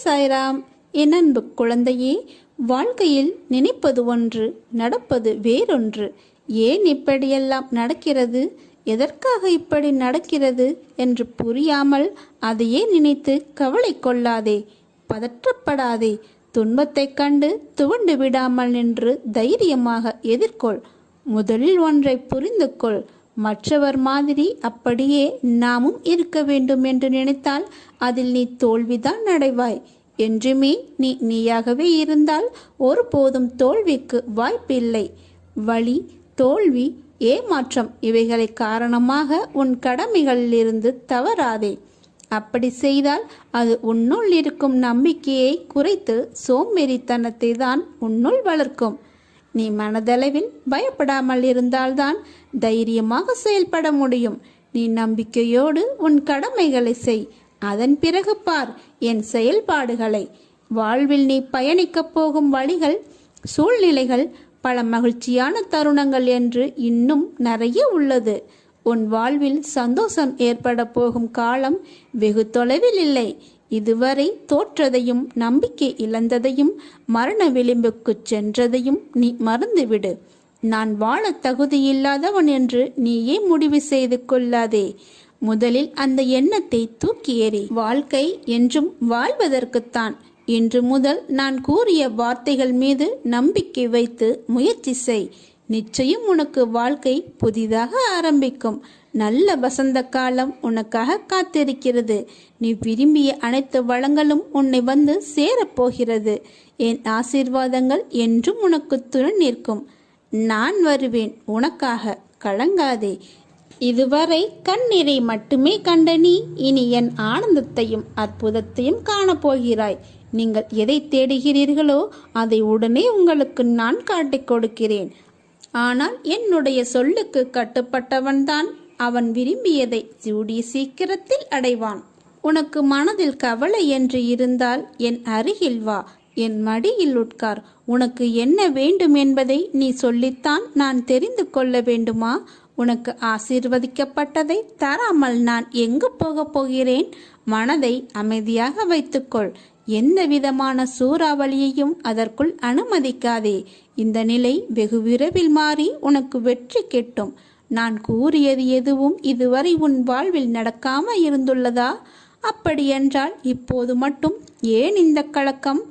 சாய்ராம். என் அன்பு குழந்தையே, வாழ்க்கையில் நினைப்பது ஒன்று, நடப்பது வேறொன்று. ஏன் இப்படியெல்லாம் நடக்கிறது, எதற்காக இப்படி நடக்கிறது என்று புரியாமல் அதையே நினைத்து கவலை கொள்ளாதே, பதற்றப்படாதே. துன்பத்தைக் கண்டு துவண்டு விடாமல் நின்று தைரியமாக எதிர்கொள். முதலில் ஒன்றை புரிந்து கொள். மற்றவர் மாதிரி அப்படியே நாமும் இருக்க வேண்டும் என்று நினைத்தால் அதில் நீ தோல்விதான் அடைவாய். என்றுமே நீ நீயாகவே இருந்தால் ஒருபோதும் தோல்விக்கு வாய்ப்பில்லை. வலி, தோல்வி, ஏமாற்றம் இவைகளை காரணமாக உன் கடமைகளிலிருந்து தவறாதே. அப்படி செய்தால் அது உன்னுள் இருக்கும் நம்பிக்கையை குறைத்து சோம்பேறித்தனத்தை தான் உன்னுள் வளர்க்கும். நீ மனதளவில் பயப்படாமல் இருந்தால்தான் தைரியமாக செயல்பட முடியும். நீ நம்பிக்கையோடு உன் கடமைகளை செய். அதன் பிறகு பார் என் செயல்பாடுகளை. வாழ்வில் நீ பயணிக்கப் போகும் வழிகள், சூழ்நிலைகள், பல மகிழ்ச்சியான தருணங்கள் என்று இன்னும் நிறைய உள்ளது. உன் வாழ்வில் சந்தோஷம் ஏற்பட போகும் காலம் வெகு தொலைவில் இல்லை. இதுவரை தோற்றதையும் நம்பிக்கை இழந்ததையும் மரண விளிம்புக்கு சென்றதையும் நீ மறந்துவிடு. நான் வாழ தகுதியில்லாதவன் என்று நீயே முடிவு செய்து கொள்ளாதே. முதலில் அந்த எண்ணத்தை தூக்கி எறி. வாழ்க்கை என்றும் வாழ்வதற்குத்தான். இன்று முதல் நான் கூறிய வார்த்தைகள் மீது நம்பிக்கை வைத்து முயற்சி செய். நிச்சயம் உனக்கு வாழ்க்கை புதிதாக ஆரம்பிக்கும். நல்ல வசந்த காலம் உனக்காக காத்திருக்கிறது. நீ விரும்பிய அனைத்து வளங்களும் உன்னை வந்து சேரப்போகிறது. என் ஆசீர்வாதங்கள் என்றும் உனக்கு துணை நிற்கும். நான் வருவேன் உனக்காக, கலங்காதே. இதுவரை கண்ணீரை மட்டுமே கண்ட நீ இனி என் ஆனந்தத்தையும் அற்புதத்தையும் காணப்போகிறாய். நீங்கள் எதை தேடுகிறீர்களோ அதை உடனே உங்களுக்கு நான் காட்டிக் கொடுக்கிறேன். ஆனால் என்னுடைய சொல்லுக்கு கட்டுப்பட்டவன்தான் அவன் விரும்பியதை கூடிய சீக்கிரத்தில் அடைவான். உனக்கு மனதில் கவலை என்று இருந்தால் என் அருகில் வா, என் மடியில் உட்கார். உனக்கு என்ன வேண்டும் என்பதை நீ சொல்லித்தான் நான் தெரிந்து கொள்ள வேண்டுமா? உனக்கு ஆசீர்வதிக்கப்பட்டதை தராமல் நான் எங்கு போகப் போகிறேன்? மனதை அமைதியாக வைத்துக்கொள். எந்த விதமான சூறாவளியையும் அதற்குள் அனுமதிக்காதே. இந்த நிலை வெகு விரைவில் மாறி உனக்கு வெற்றி கிட்டும். நான் கூறியது எதுவும் இதுவரை உன் வாழ்வில் நடக்காமல் இருந்துள்ளதா? அப்படியென்றால் இப்போது மட்டும் ஏன் இந்த கலக்கம்?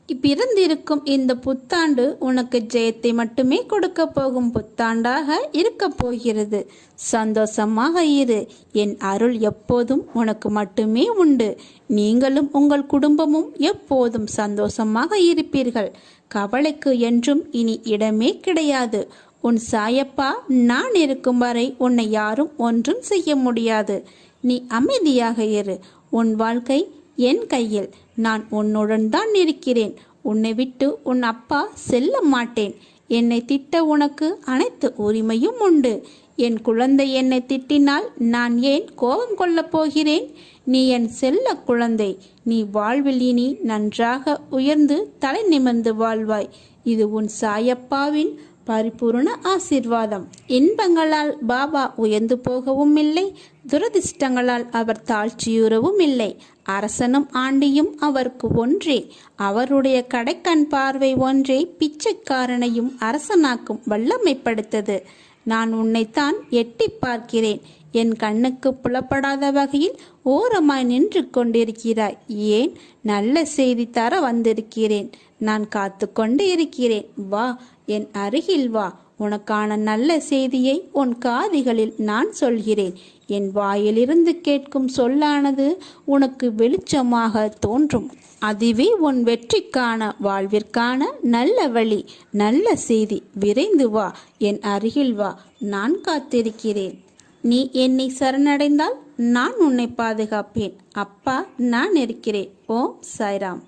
பிறந்திருக்கும் இந்த புத்தாண்டு உனக்கு ஜெயத்தை மட்டுமே கொடுக்க போகும் புத்தாண்டாக இருக்க போகிறது. சந்தோஷமாக இரு. என் அருள் எப்போதும் உனக்கு மட்டுமே உண்டு. நீங்களும் உங்கள் குடும்பமும் எப்போதும் சந்தோஷமாக இருப்பீர்கள். கவலைக்கு என்றும் இனி இடமே கிடையாது. உன் சாயப்பா நான் இருக்கும் வரை உன்னை யாரும் ஒன்றும் செய்ய முடியாது. நீ அமைதியாக இரு. உன் வாழ்க்கை என் கையில். நான் உன்னுடன் தான் இருக்கிறேன். உன்னை விட்டு உன் அப்பா செல்ல மாட்டேன். என்னை திட்ட உனக்கு அனைத்து உரிமையும் உண்டு. என் குழந்தை என்னை திட்டினால் நான் ஏன் கோபம் கொள்ளப் போகிறேன்? நீ என் செல்ல குழந்தை. நீ வாழ்வில் இனி நன்றாக உயர்ந்து தலை நிமிர்ந்து வாழ்வாய். இது உன் சாயப்பாவின் பரிபூர்ண ஆசீர்வாதம். இன்பங்களால் பாபா உயர்ந்து போகவும் இல்லை, துரதிர்ஷ்டங்களால் அவர் தாழ்ச்சியுறவும் இல்லை. அரசனும் ஆண்டியும் அவருக்கு ஒன்றே. அவருடைய கடைக்கண் பார்வை ஒன்றே பிச்சைக்காரனையும் அரசனாக்கும் வல்லமை படைத்தது. நான் உன்னைத்தான் எட்டி பார்க்கிறேன். என் கண்ணுக்கு புலப்படாத வகையில் ஓரமாய் நின்று கொண்டிருக்கிறாய். ஏன்? நல்ல செய்தி தர வந்திருக்கிறேன். நான் காத்து கொண்டு இருக்கிறேன். வா, என் அருகில் வா. உனக்கான நல்ல செய்தியை உன் காதுகளில் நான் சொல்கிறேன். என் வாயிலிருந்து கேட்கும் சொல்லானது உனக்கு வெளிச்சமாக தோன்றும். அதுவே உன் வெற்றிக்கான, வாழ்விற்கான நல்ல வழி, நல்ல செய்தி. விரைந்து வா, என் அருகில் வா. நான் காத்திருக்கிறேன். நீ என்னை சரணடைந்தால் நான் உன்னை பாதுகாப்பேன். அப்பா, நான் இருக்கிறேன். ஓம் சாய்ராம்.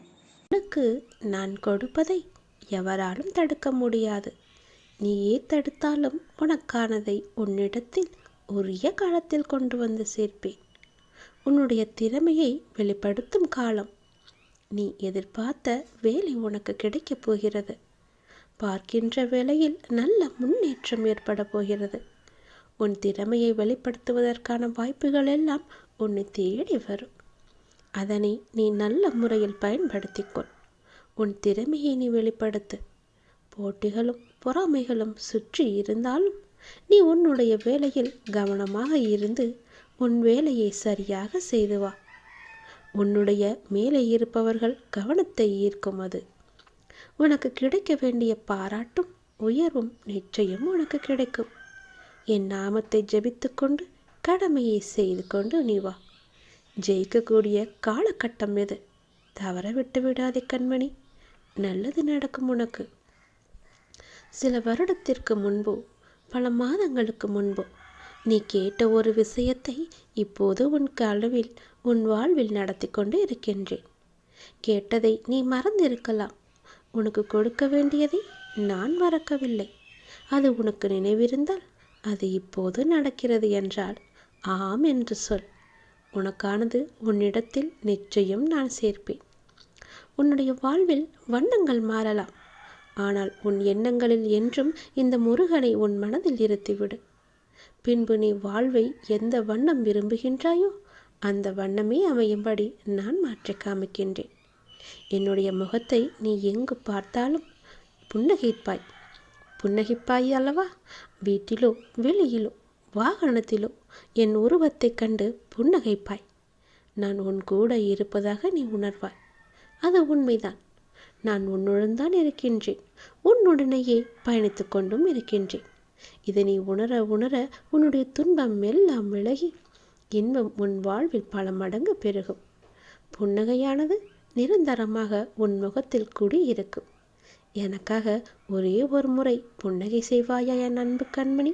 உனக்கு நான் கொடுப்பதை எவராலும் தடுக்க முடியாது. நீயே தடுத்தாலும் உனக்கானதை உன்னிடத்தில் உரிய காலத்தில் கொண்டு வந்து சேர்ப்பேன். உன்னுடைய திறமையை வெளிப்படுத்தும் காலம். நீ எதிர்பார்த்த வேலை உனக்கு கிடைக்கப் போகிறது. பார்க்கின்ற வேளையில் நல்ல முன்னேற்றம் ஏற்பட போகிறது. உன் திறமையை வெளிப்படுத்துவதற்கான வாய்ப்புகள் எல்லாம் உன்னை தேடி வரும். அதனை நீ நல்ல முறையில் பயன்படுத்திக்கொள். உன் திறமையை நீ வெளிப்படுத்து. போட்டிகளும் பொறாமைகளும் சுற்றி இருந்தாலும் நீ உன்னுடைய வேலையில் கவனமாக இருந்து உன் வேலையை சரியாக செய்து வா. உன்னுடைய மேலே இருப்பவர்கள் கவனத்தை ஈர்க்கும் அது. உனக்கு கிடைக்க வேண்டிய பாராட்டும் உயர்வும் நிச்சயம் உனக்கு கிடைக்கும். என் நாமத்தை ஜெபித்து கொண்டு கடமையை செய்து கொண்டு நீ வா. ஜெயிக்கக்கூடிய காலகட்டம் எது? தவற விட்டு விடாதே கண்மணி. நல்லது நடக்கும் உனக்கு. சில வருடத்திற்கு முன்போ பல மாதங்களுக்கு முன்போ நீ கேட்ட ஒரு விஷயத்தை இப்போது உன் வாழ்வில் நடத்தி கொண்டு இருக்கின்றேன். கேட்டதை நீ மறந்திருக்கலாம். உனக்கு கொடுக்க வேண்டியதை நான் மறக்கவில்லை. அது உனக்கு நினைவிருந்தால் அது இப்போது நடக்கிறது என்றால் ஆம் என்று சொல். உனக்கானது உன்னிடத்தில் நிச்சயம் நான் சேர்ப்பேன். உன்னுடைய வாழ்வில் வண்ணங்கள் மாறலாம். ஆனால் உன் எண்ணங்களில் என்றும் இந்த முருகனை உன் மனதில் இருத்திவிடு. பின்பு நீ வாழ்வை எந்த வண்ணம் விரும்புகின்றாயோ அந்த வண்ணமே அமையும்படி நான் மாற்றி காமிக்கின்றேன். என்னுடைய முகத்தை நீ எங்கு பார்த்தாலும் புன்னகைப்பாய். புன்னகைப்பாய் அல்லவா? வீட்டிலோ வெளியிலோ வாகனத்திலோ என் உருவத்தை கண்டு புன்னகைப்பாய். நான் உன் கூட இருப்பதாக நீ உணர்வாய். அது உண்மைதான். நான் உன்னுடன் தான் இருக்கின்றேன். உன்னுடனேயே பயணித்து கொண்டும் இருக்கின்றேன். இதை நீ உணர உணர உன்னுடைய துன்பம் எல்லாம் விலகி இன்பம் உன் வாழ்வில் பல மடங்கு பெருகும். புன்னகையானது நிரந்தரமாக உன் முகத்தில் குடியிருக்கும். எனக்காக ஒரே ஒரு முறை புன்னகை செய்வாயா என் அன்பு கண்மணி?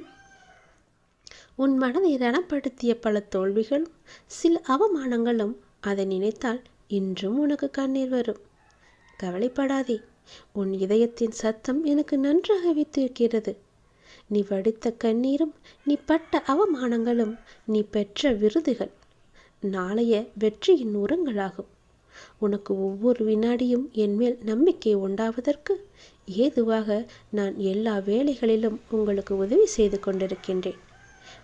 உன் மனதை ரணப்படுத்திய பல தோல்விகளும் சில அவமானங்களும் அதை நினைத்தால் இன்றும் உனக்கு கண்ணீர் வரும். கவலைப்படாதே. உன் இதயத்தின் சத்தம் எனக்கு நன்றாக வைத்திருக்கிறது. நீ வடித்த கண்ணீரும் நீ பட்ட அவமானங்களும் நீ பெற்ற விருதுகள் நாளைய வெற்றியின் உரங்களாகும். உனக்கு ஒவ்வொரு வினாடியும் என்மேல் நம்பிக்கை உண்டாவதற்கு ஏதுவாக நான் எல்லா வேளைகளிலும் உங்களுக்கு உதவி செய்து கொண்டிருக்கின்றேன்.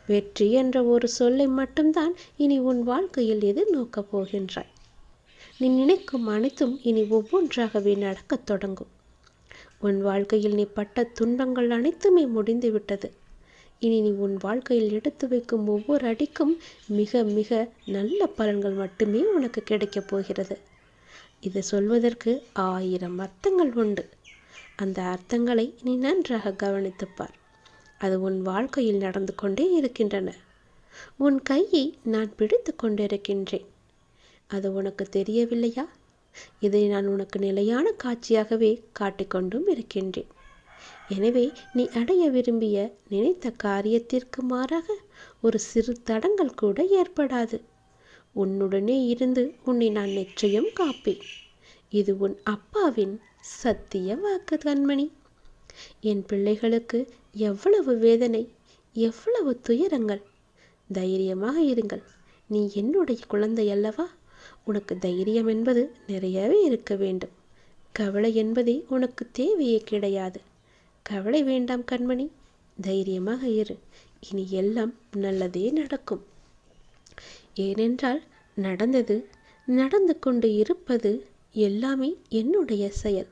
வெற்றி என்ற ஒரு சொல்லை மட்டும்தான் இனி உன் வாழ்க்கையில் எதிர்நோக்கப் போகின்றாய். நீ நினைக்கும் அனைத்தும் இனி ஒவ்வொன்றாகவே நடக்கத் தொடங்கும். உன் வாழ்க்கையில் நீ பட்ட துன்பங்கள் அனைத்துமே முடிந்துவிட்டது. இனி நீ உன் வாழ்க்கையில் எடுத்து வைக்கும் ஒவ்வொரு அடிக்கும் மிக மிக நல்ல பலன்கள் மட்டுமே உனக்கு கிடைக்கப் போகிறது. இதை சொல்வதற்கு 1000 அர்த்தங்கள் உண்டு. அந்த அர்த்தங்களை நீ நன்றாக கவனித்துப்பார். அது உன் வாழ்க்கையில் நடந்து கொண்டே இருக்கின்றன. உன் கையை நான் பிடித்து கொண்டிருக்கின்றேன். அது உனக்கு தெரியவில்லையா? இதை நான் உனக்கு நிலையான காட்சியாகவே காட்டிக்கொண்டும் இருக்கின்றேன். எனவே நீ அடைய விரும்பிய நினைத்த காரியத்திற்கு மாறாக ஒரு சிறு தடங்கள் கூட ஏற்படாது. உன்னுடனே இருந்து உன்னை நான் நிச்சயம் காப்பேன். இது உன் அப்பாவின் சத்திய வாக்கு கண்மணி. என் பிள்ளைகளுக்கு எவ்வளவு வேதனை, எவ்வளவு துயரங்கள். தைரியமாக இருங்கள். நீ என்னுடைய குழந்தை அல்லவா? உனக்கு தைரியம் என்பது நிறையவே இருக்க வேண்டும். கவலை என்பதே உனக்கு தேவையே கிடையாது. கவலை வேண்டாம் கண்மணி. தைரியமாக இரு. இனி எல்லாம் நல்லதே நடக்கும். ஏனென்றால் நடந்தது, நடந்து கொண்டு இருப்பது எல்லாமே என்னுடைய செயல்.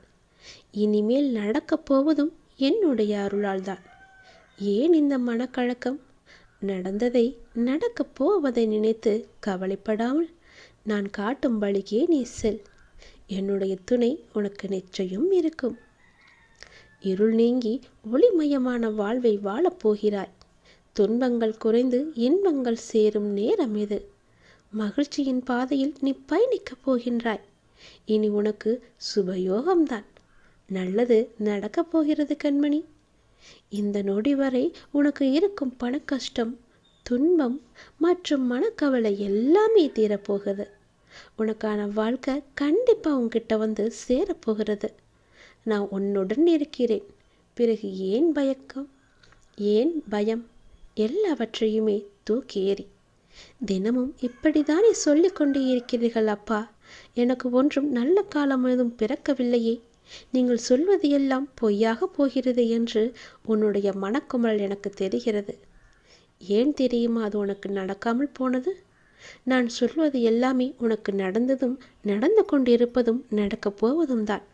இனிமேல் நடக்கப் போவதும் என்னுடைய அருளால் தான். ஏன் இந்த மனக்கழக்கம்? நடந்ததை நடக்கப் போவதை நினைத்து கவலைப்படாமல் நான் காட்டும் வழிக்கே நீ செல். என்னுடைய துணை உனக்கு நிச்சயம் இருக்கும். இருள் நீங்கி ஒளிமயமான வாழ்வை வாழப்போகிறாய். துன்பங்கள் குறைந்து இன்பங்கள் சேரும் நேரம் இது. மகிழ்ச்சியின் பாதையில் நீ பயணிக்கப் போகின்றாய். இனி உனக்கு சுபயோகம்தான். நல்லது நடக்கப் போகிறது கண்மணி. இந்த நொடி வரை உனக்கு இருக்கும் பணக்கஷ்டம், துன்பம் மற்றும் மனக்கவலை எல்லாமே தீரப்போகுது. உனக்கான வாழ்க்கை கண்டிப்பாக உன்கிட்ட வந்து சேரப்போகிறது. நான் உன்னுடன் இருக்கிறேன். பிறகு ஏன் பயக்கம், ஏன் பயம்? எல்லாவற்றையுமே தூக்கி ஏறி தினமும் இப்படித்தானே சொல்லிக் கொண்டே இருக்கிறீர்கள். அப்பா, எனக்கு ஒன்றும் நல்ல காலம் எதுவும் பிறக்கவில்லையே. நீங்கள் சொல்வது எல்லாம் பொய்யாக போகிறது என்று உன்னுடைய மனக்குமரல் எனக்கு தெரிகிறது. ஏன் தெரியுமா அது உனக்கு நடக்காமல் போனது? நான் சொல்வது எல்லாமே உனக்கு நடந்ததும் நடந்து கொண்டிருப்பதும் நடக்கப் போவதும் தான்.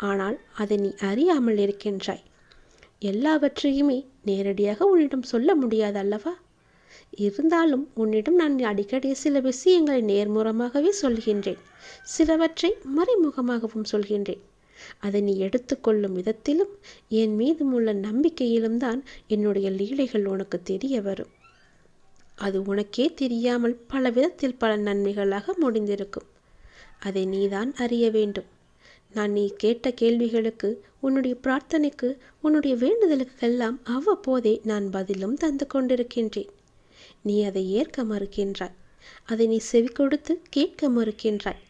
ஆனால் அதை நீ அறியாமல் இருக்கின்றாய். எல்லாவற்றையுமே நேரடியாக உன்னிடம் சொல்ல முடியாது அல்லவா? இருந்தாலும் உன்னிடம் நான் அடிக்கடி சில விஷயங்களை நேர்முறமாகவே சொல்கின்றேன், சிலவற்றை மறைமுகமாகவும் சொல்கின்றேன். அதை நீ எடுத்துக்கொள்ளும் விதத்திலும் என் மீதும் உள்ள நம்பிக்கையிலும் தான் என்னுடைய லீலைகள் உனக்கு தெரிய வரும். அது உனக்கே தெரியாமல் பல விதத்தில் பல நன்மைகளாக முடிந்திருக்கும். அதை நீதான் அறிய வேண்டும். நீ கேட்ட கேள்விகளுக்கு, உன்னுடைய பிரார்த்தனைக்கு, உன்னுடைய வேண்டுதலுக்கெல்லாம் அவ்வப்போதே நான் பதிலும் தந்து கொண்டிருக்கின்றேன். நீ அதை ஏற்க மறுக்கின்றாய். அதை நீ செவி கொடுத்து கேட்க மறுக்கின்றாய்.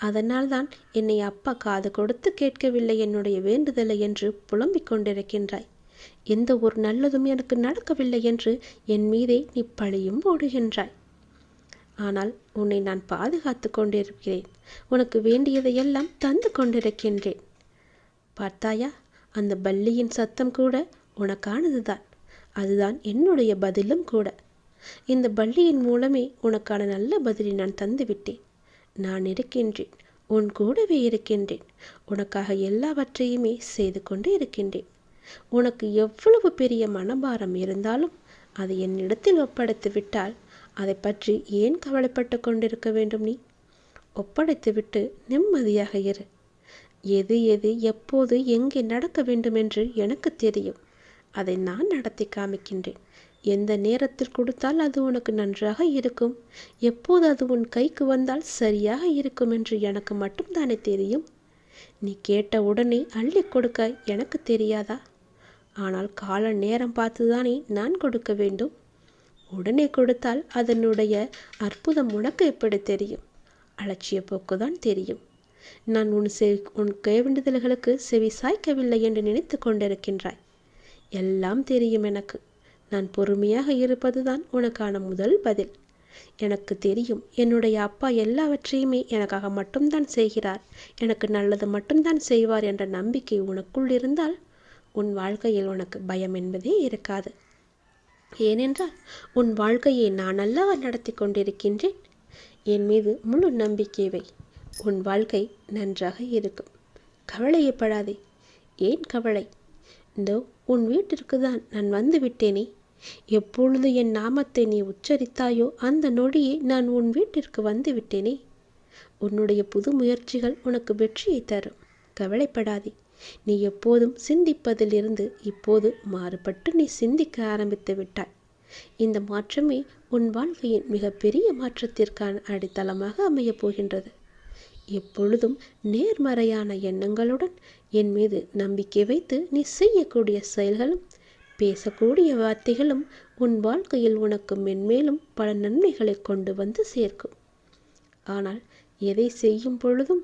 அதனால்தான் என்னை அப்பா காது கொடுத்து கேட்கவில்லை என்னுடைய வேண்டுதலை என்று புலம்பிக் கொண்டிருக்கின்றாய். எந்த ஒரு நல்லதும் எனக்கு நடக்கவில்லை என்று என் மீதே நீ பழியும் போடுகின்றாய். ஆனால் உன்னை நான் பாதுகாத்து கொண்டிருக்கிறேன். உனக்கு வேண்டியதையெல்லாம் தந்து கொண்டிருக்கின்றேன். பார்த்தாயா, அந்த பல்லியின் சத்தம் கூட உனக்கானதுதான். அதுதான் என்னுடைய பதிலும் கூட. இந்த பல்லியின் மூலமே உனக்கான நல்ல பதிலை நான் தந்துவிட்டேன். நான் இருக்கின்றேன், உன் கூடவே இருக்கின்றேன். உனக்காக எல்லாவற்றையுமே செய்து கொண்டு இருக்கின்றேன். உனக்கு எவ்வளவு பெரிய மனபாரம் இருந்தாலும் அதை என்னிடத்தில் ஒப்படைத்து விட்டால் அதை பற்றி ஏன் கவலைப்பட்டு கொண்டிருக்க வேண்டும்? நீ ஒப்படைத்துவிட்டு நிம்மதியாக இரு. எது எது எப்போது எங்கே நடக்க வேண்டும் என்று எனக்கு தெரியும். அதை நான் நடத்தி காமிக்கின்றேன். எந்த நேரத்தில் கொடுத்தால் அது உனக்கு நன்றாக இருக்கும், எப்போது அது உன் கைக்கு வந்தால் சரியாக இருக்கும் என்று எனக்கு மட்டும்தானே தெரியும். நீ கேட்ட உடனே அள்ளி கொடுக்க எனக்கு தெரியாதா? ஆனால் கால நேரம் பார்த்துதானே நான் கொடுக்க வேண்டும். உடனே கொடுத்தால் அதனுடைய அற்புதம் உனக்கு எப்படி தெரியும்? அலட்சிய போக்குதான் தெரியும். நான் உன் வேண்டுதல்களுக்கு செவி சாய்க்கவில்லை என்று நினைத்து கொண்டிருக்கின்றாய். எல்லாம் தெரியும் எனக்கு. நான் பொறுமையாக இருப்பதுதான் உனக்கான முதல் பதில். எனக்கு தெரியும், என்னுடைய அப்பா எல்லாவற்றையுமே எனக்காக மட்டும்தான் செய்கிறார், எனக்கு நல்லது மட்டும்தான் செய்வார் என்ற நம்பிக்கை உனக்குள் இருந்தால் உன் வாழ்க்கையில் உனக்கு பயம் என்பதே இருக்காது. ஏனென்றால் உன் வாழ்க்கையை நான் அல்லவா நடத்தி கொண்டிருக்கின்றேன். என் மீது முழு நம்பிக்கை வை. உன் வாழ்க்கை நன்றாக இருக்கும். கவலையப்படாதே. ஏன் கவலை? இதோ உன் வீட்டிற்கு தான் நான் வந்து விட்டேனே. எப்பொழுது என் நாமத்தை நீ உச்சரித்தாயோ அந்த நொடியே நான் உன் வீட்டிற்கு வந்து விட்டேனே. உன்னுடைய புது முயற்சிகள் உனக்கு வெற்றியை தரும். கவலைப்படாதே. நீ எப்போதும் சிந்திப்பதிலிருந்து இப்போது மாறுபட்டு நீ சிந்திக்க ஆரம்பித்து விட்டாய். இந்த மாற்றமே உன் வாழ்க்கையின் மிகப்பெரிய மாற்றத்திற்கான அடித்தளமாக அமையப் போகின்றது. எப்பொழுதும் நேர்மறையான எண்ணங்களுடன் என் மீது நம்பிக்கை வைத்து நீ செய்யக்கூடிய செயல்களும் பேசக்கூடிய வார்த்தைகளும் உன் வாழ்க்கையில் உனக்கு மென்மேலும் பல நன்மைகளை கொண்டு வந்து சேர்க்கும். ஆனால் எதை செய்யும் பொழுதும்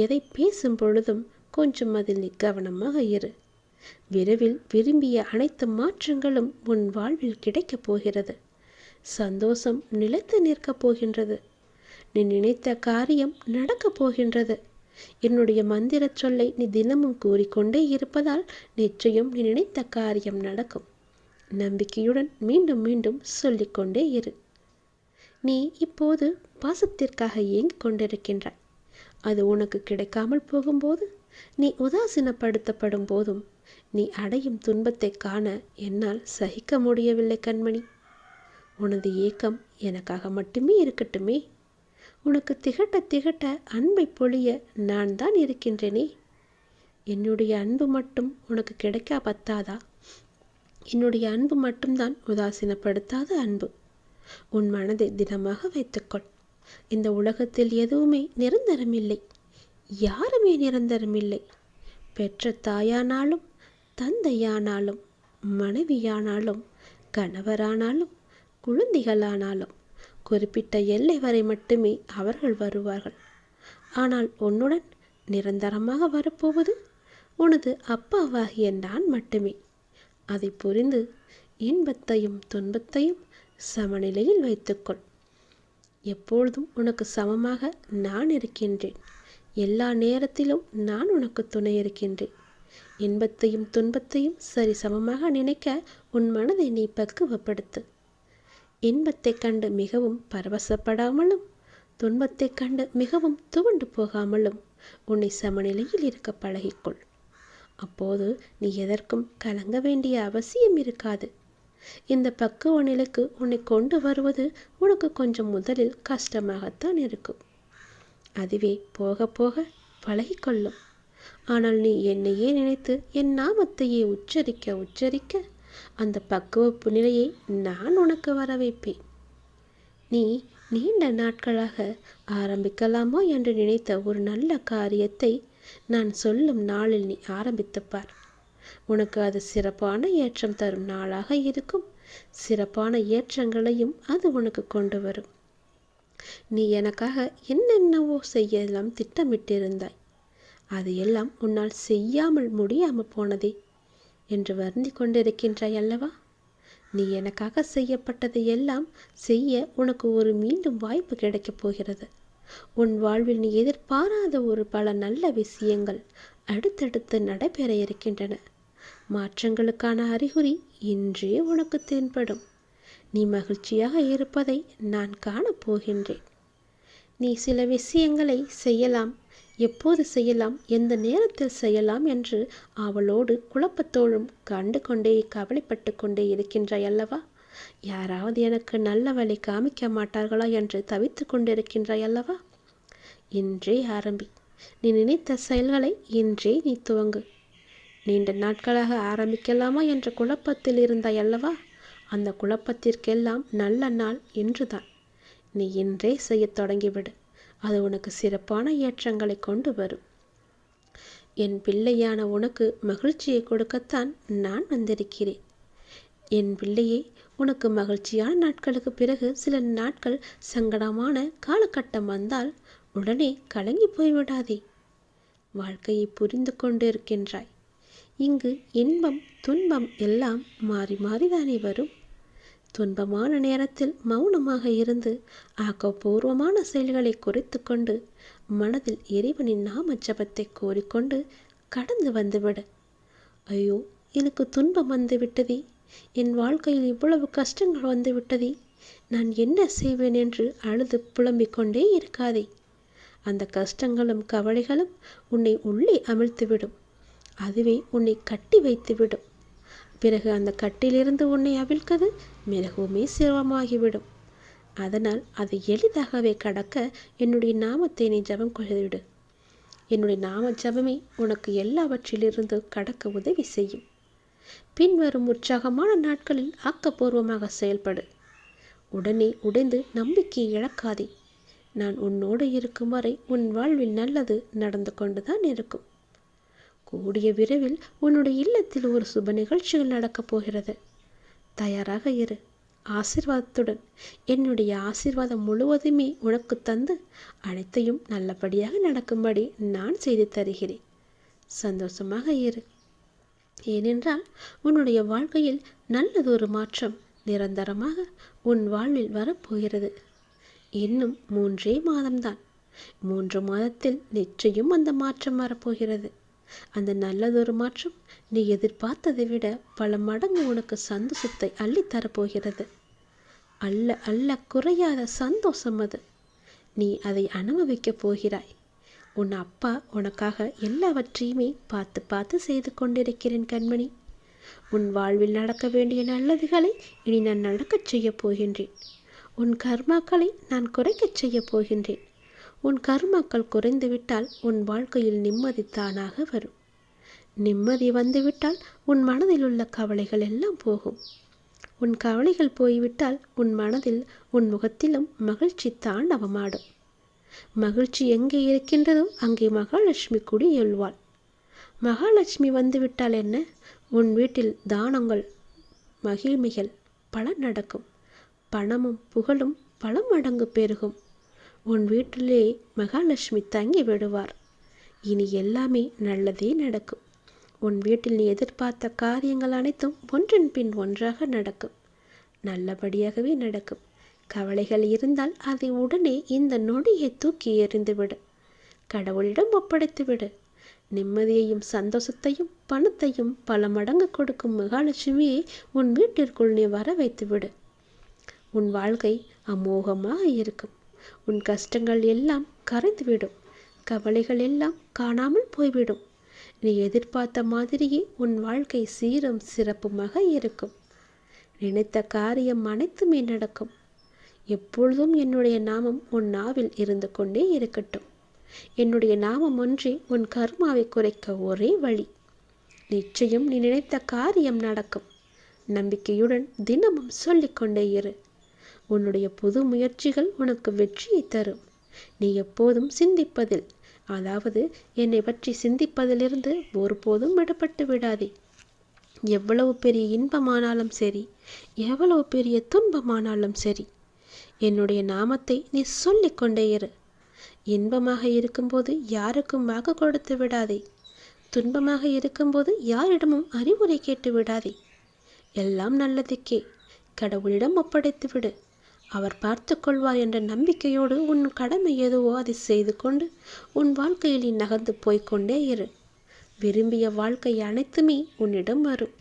எதை பேசும் பொழுதும் கொஞ்சம் அதில் நீ கவனமாக இரு. விரைவில் விரும்பிய அனைத்து மாற்றங்களும் உன் வாழ்வில் கிடைக்கப் போகிறது. சந்தோஷம் நிலைத்து நிற்கப் போகின்றது. நீ நினைத்த காரியம் நடக்கப் போகின்றது. என்னுடைய மந்திர சொல்லை நீ தினமும் கூறிக்கொண்டே இருப்பதால் நிச்சயம் நீ நினைத்த காரியம் நடக்கும். நம்பிக்கையுடன் மீண்டும் மீண்டும் சொல்லிக்கொண்டே இரு. நீ இப்போது பாசத்திற்காக ஏங்கிக் கொண்டிருக்கின்றாய். அது உனக்கு கிடைக்காமல் போகும்போது, நீ உதாசீனப்படுத்தப்படும் போதும் நீ அடையும் துன்பத்தை காண என்னால் சகிக்க முடியவில்லை கண்மணி. உனது ஏக்கம் எனக்காக மட்டுமே இருக்கட்டுமே. உனக்கு திகட்ட திகட்ட அன்பை பொழிய நான் தான் இருக்கின்றேனே. என்னுடைய அன்பு மட்டும் உனக்கு கிடைக்கா பத்தாதா? என்னுடைய அன்பு மட்டும்தான் உதாசீனப்படுத்தாத அன்பு. உன் மனதை திடமாக வைத்துக்கொள். இந்த உலகத்தில் எதுவுமே நிரந்தரமில்லை. யாருமே நிரந்தரமில்லை. பெற்ற தாயானாலும் தந்தையானாலும் மனைவியானாலும் கணவரானாலும் குழந்தைகளானாலும் குறிப்பிட்ட எல்லை வரை மட்டுமே அவர்கள் வருவார்கள். ஆனால் உன்னுடன் நிரந்தரமாக வரப்போவது உனது அப்பாவாகிய நான் மட்டுமே. அதை புரிந்து இன்பத்தையும் துன்பத்தையும் சமநிலையில் வைத்துக்கொள். எப்பொழுதும் உனக்கு சமமாக நான் இருக்கின்றேன். எல்லா நேரத்திலும் நான் உனக்கு துணை இருக்கின்றேன். இன்பத்தையும் துன்பத்தையும் சரி சமமாக நினைக்க உன் மனதை நீ பக்குவப்படுத்து. இன்பத்தைக் கண்டு மிகவும் பரவசப்படாமலும் துன்பத்தைக் கண்டு மிகவும் துவண்டு போகாமலும் உன்னை சமநிலையில் இருக்க பழகிக்கொள். அப்போது நீ எதற்கும் கலங்க வேண்டிய அவசியம் இருக்காது. இந்த பக்குவ நிலைக்கு உன்னை கொண்டு வருவது உனக்கு கொஞ்சம் முதலில் கஷ்டமாகத்தான் இருக்கும். அதுவே போக போக பழகிக்கொள்ளும். ஆனால் நீ என்னையே நினைத்து என் நாமத்தையே உச்சரிக்க உச்சரிக்க அந்த பக்குவப்பு நிலையை நான் உனக்கு வர வைப்பேன். நீ நீண்ட நாட்களாக ஆரம்பிக்கலாமோ என்று நினைத்த ஒரு நல்ல காரியத்தை நான் சொல்லும் நாளில் நீ ஆரம்பித்துப்பார். உனக்கு அது சிறப்பான ஏற்றம் தரும் நாளாக இருக்கும். சிறப்பான ஏற்றங்களையும் அது உனக்கு கொண்டு வரும். நீ எனக்காக என்னென்னவோ செய்யலாம் திட்டமிட்டிருந்தாய். அது எல்லாம் உன்னால் செய்யாமல் முடியாமல் போனதே என்று வருந்தி கொண்டிருக்கின்றாய் அல்லவா? நீ எனக்காக செய்யப்பட்டதை எல்லாம் செய்ய உனக்கு ஒரு மீண்டும் வாய்ப்பு கிடைக்கப் போகிறது. உன் வாழ்வில் நீ எதிர்பாராத ஒரு பல நல்ல விஷயங்கள் அடுத்தடுத்து நடைபெற இருக்கின்றன. மாற்றங்களுக்கான அறிகுறி இன்றே உனக்கு தென்படும். நீ மகிழ்ச்சியாக இருப்பதை நான் காணப்போகின்றேன். நீ சில விஷயங்களை செய்யலாம், எப்போது செய்யலாம், எந்த நேரத்தில் செய்யலாம் என்று அவளோடு குழப்பத்தோடும் கண்டு கொண்டே கவலைப்பட்டு கொண்டே இருக்கின்றாய் அல்லவா? யாராவது எனக்கு நல்ல வழி காமிக்க மாட்டார்களா என்று தவித்து கொண்டிருக்கின்றாய் அல்லவா? இன்றே ஆரம்பி. நீ நினைத்த செயல்களை இன்றே நீ துவங்கு. நீண்ட நாட்களாக ஆரம்பிக்கலாமா என்ற குழப்பத்தில் இருந்தாய் அல்லவா? அந்த குழப்பத்திற்கெல்லாம் நல்ல நாள் இன்றுதான். நீ இன்றே செய்ய தொடங்கிவிடு. அது உனக்கு சிறப்பான ஏற்றங்களை கொண்டு வரும். என் பிள்ளையான உனக்கு மகிழ்ச்சியை கொடுக்கத்தான் நான் வந்திருக்கிறேன். என் பிள்ளையே, உனக்கு மகிழ்ச்சியான நாட்களுக்கு பிறகு சில நாட்கள் சங்கடமான காலகட்டம் வந்தால் உடனே கலங்கி போய்விடாதே. வாழ்க்கையை புரிந்து கொண்டிருக்கின்றாய். இங்கு இன்பம் துன்பம் எல்லாம் மாறி மாறிதானே வரும். துன்பமான நேரத்தில் மௌனமாக இருந்து ஆக்கப்பூர்வமான செயல்களை குறைத்து கொண்டு மனதில் இறைவனின் நாம ஜபத்தை கோரிக்கொண்டு கடந்து வந்துவிடு. ஐயோ, எனக்கு துன்பம் வந்து விட்டதே, என் வாழ்க்கையில் இவ்வளவு கஷ்டங்கள் வந்து விட்டதே, நான் என்ன செய்வேன் என்று அழுது புலம்பிக் கொண்டே இருக்காதே. அந்த கஷ்டங்களும் கவலைகளும் உன்னை உள்ளே அமிழ்த்திவிடும். அதுவே உன்னை கட்டி வைத்துவிடும். பிறகு அந்த கட்டிலிருந்து உன்னை அவிழ்க்கது மிகவும் சிரமமாகிவிடும். அதனால் அதை எளிதாகவே கடக்க என்னுடைய நாமத்தை நீ ஜபம் கொள்ளிவிடு. என்னுடைய நாம ஜபமே உனக்கு எல்லாவற்றிலிருந்து கடக்க உதவி செய்யும். பின்வரும் உற்சாகமான நாட்களில் ஆக்கப்பூர்வமாக செயல்படு. உடனே உடைந்து நம்பிக்கையை இழக்காதே. நான் உன்னோடு இருக்கும் வரை உன் வாழ்வில் நல்லது நடந்து கொண்டுதான் இருக்கும். கூடிய விரைவில் உன்னுடைய இல்லத்தில் ஒரு சுப நிகழ்ச்சிகள் நடக்கப் போகிறது. தயாராக இரு. ஆசீர்வாதத்துடன் என்னுடைய ஆசீர்வாதம் முழுவதுமே உனக்கு தந்து அனைத்தையும் நல்லபடியாக நடக்கும்படி நான் செய்து தருகிறேன். சந்தோஷமாக இரு. ஏனென்றால் உன்னுடைய வாழ்க்கையில் நல்லதொரு மாற்றம் நிரந்தரமாக உன் வாழ்வில் வரப்போகிறது. இன்னும் 3 மாதம்தான். 3 மாதத்தில் நிச்சயம் அந்த மாற்றம் வரப்போகிறது. அந்த நல்லதொரு மாற்றம் நீ எதிர்பார்த்ததை விட பல மடங்கு உனக்கு சந்தோஷத்தை அள்ளித்தரப்போகிறது. அல்ல அல்ல குறையாத சந்தோஷம் அது. நீ அதை அனுபவிக்கப் போகிறாய். உன் அப்பா உனக்காக எல்லாவற்றையுமே பார்த்து பார்த்து செய்து கொண்டிருக்கிறேன் கண்மணி. உன் வாழ்வில் நடக்க வேண்டிய நல்லதுகளை இனி நான் நடக்கச் செய்ய போகின்றேன். உன் கர்மாக்களை நான் குறைக்கச் செய்ய போகின்றேன். உன் கர்மாக்கள் குறைந்துவிட்டால் உன் வாழ்க்கையில் நிம்மதி தானாக வரும். நிம்மதி வந்துவிட்டால் உன் மனதில் உள்ள கவலைகள் எல்லாம் போகும். உன் கவலைகள் போய்விட்டால் உன் மனதில் உன் முகத்திலும் மகிழ்ச்சி தாண்டவமாடும். மகிழ்ச்சி எங்கே இருக்கின்றதோ அங்கே மகாலட்சுமி குடியேழ்வாள். மகாலட்சுமி வந்துவிட்டால் என்ன, உன் வீட்டில் தானங்கள் மகிழ்மைகள் பல நடக்கும். பணமும் புகழும் பல மடங்கு பெருகும். உன் வீட்டிலே மகாலட்சுமி தங்கி விடுவார். இனி எல்லாமே நல்லதே நடக்கும். உன் வீட்டில் நீ எதிர்பார்த்த காரியங்கள் அனைத்தும் ஒன்றன் பின் ஒன்றாக நடக்கும். நல்லபடியாகவே நடக்கும். கவலைகள் இருந்தால் அதை உடனே இந்த நொடியை தூக்கி எறிந்துவிடு. கடவுளிடம் ஒப்படைத்துவிடு. நிம்மதியையும் சந்தோஷத்தையும் பணத்தையும் பல மடங்கு கொடுக்கும் மகாலட்சுமியை உன் வீட்டிற்குள் நீ வர வைத்துவிடு. உன் வாழ்க்கை அமோகமாக இருக்கும். உன் கஷ்டங்கள் எல்லாம் கரைந்துவிடும். கவலைகள் எல்லாம் காணாமல் போய்விடும். நீ எதிர்பார்த்த மாதிரியே உன் வாழ்க்கை சீரும் சிறப்புமாக இருக்கும். நினைத்த காரியம் அனைத்துமே நடக்கும். எப்பொழுதும் என்னுடைய நாமம் உன் நாவில் இருந்து கொண்டே இருக்கட்டும். என்னுடைய நாமம் ஒன்றே உன் கர்மாவை குறைக்க ஒரே வழி. நிச்சயம் நீ நினைத்த காரியம் நடக்கும். நம்பிக்கையுடன் தினமும் சொல்லிக்கொண்டே இரு. உன்னுடைய புது முயற்சிகள் உனக்கு வெற்றியை தரும். நீ எப்போதும் சிந்திப்பதில், அதாவது என்னை பற்றி சிந்திப்பதிலிருந்து ஒருபோதும் விடுபட்டு விடாதே. எவ்வளவு பெரிய இன்பமானாலும் சரி, எவ்வளவு பெரிய துன்பமானாலும் சரி, என்னுடைய நாமத்தை நீ சொல்லிக்கொண்டே இரு. இன்பமாக இருக்கும்போது யாருக்கும் வாக்கு கொடுத்து விடாதே. துன்பமாக இருக்கும்போது யாரிடமும் அறிவுரை கேட்டு விடாதே. எல்லாம் நல்லதுக்கே. கடவுளிடம் ஒப்படைத்து விடு. அவர் பார்த்து கொள்வார் என்ற நம்பிக்கையோடு உன் கடமை எதுவோ அதை செய்து கொண்டு உன் வாழ்க்கையில் நீ நகர்ந்து போய்கொண்டே இரு. விரும்பிய வாழ்க்கை அனைத்துமே உன்னிடம் வரும்.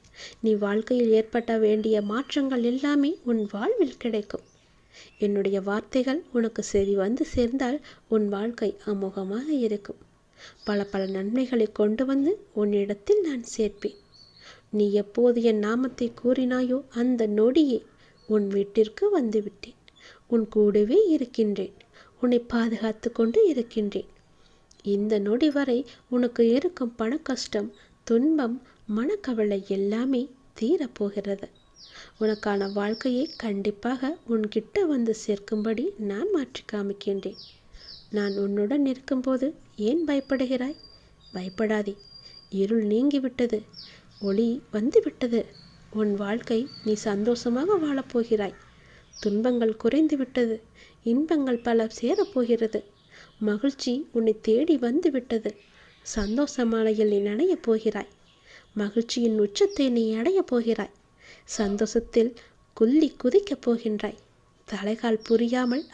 நீ வாழ்க்கையில் ஏற்பட வேண்டிய மாற்றங்கள் எல்லாமே உன் வாழ்வில் கிடைக்கும். என்னுடைய வார்த்தைகள் உனக்கு செவி வந்து சேர்ந்தால் உன் வாழ்க்கை அமோகமாக இருக்கும். பல பல நன்மைகளை கொண்டு வந்து உன்னிடத்தில் நான் சேர்ப்பேன். நீ எப்போது என் நாமத்தை கூறினாயோ அந்த நொடியே உன் வீட்டிற்கு வந்துவிட்டேன். உன் கூடவே இருக்கின்றேன். உன்னை பாதுகாத்து கொண்டு இருக்கின்றேன். இந்த நொடி வரை உனக்கு இருக்கும் பண கஷ்டம், துன்பம், மனக்கவலை எல்லாமே தீரப்போகிறது. உனக்கான வாழ்க்கையை கண்டிப்பாக உன்கிட்ட வந்து சேர்க்கும்படி நான் மாற்றி காமிக்கின்றேன். நான் உன்னுடன் இருக்கும்போது ஏன் பயப்படுகிறாய்? பயப்படாதே. இருள் நீங்கிவிட்டது. ஒளி வந்துவிட்டது. உன் வாழ்க்கை நீ சந்தோஷமாக வாழப்போகிறாய். துன்பங்கள் குறைந்து விட்டது. இன்பங்கள் பல சேரப்போகிறது. மகிழ்ச்சி உன்னை தேடி வந்து விட்டது. சந்தோஷ மாலையில் நீ நனையப் போகிறாய். மகிழ்ச்சியின் உச்சத்தை நீ அடையப் போகிறாய். சந்தோஷத்தில் குதிக்கப் போகின்றாய். தலைகால் புரியாமல்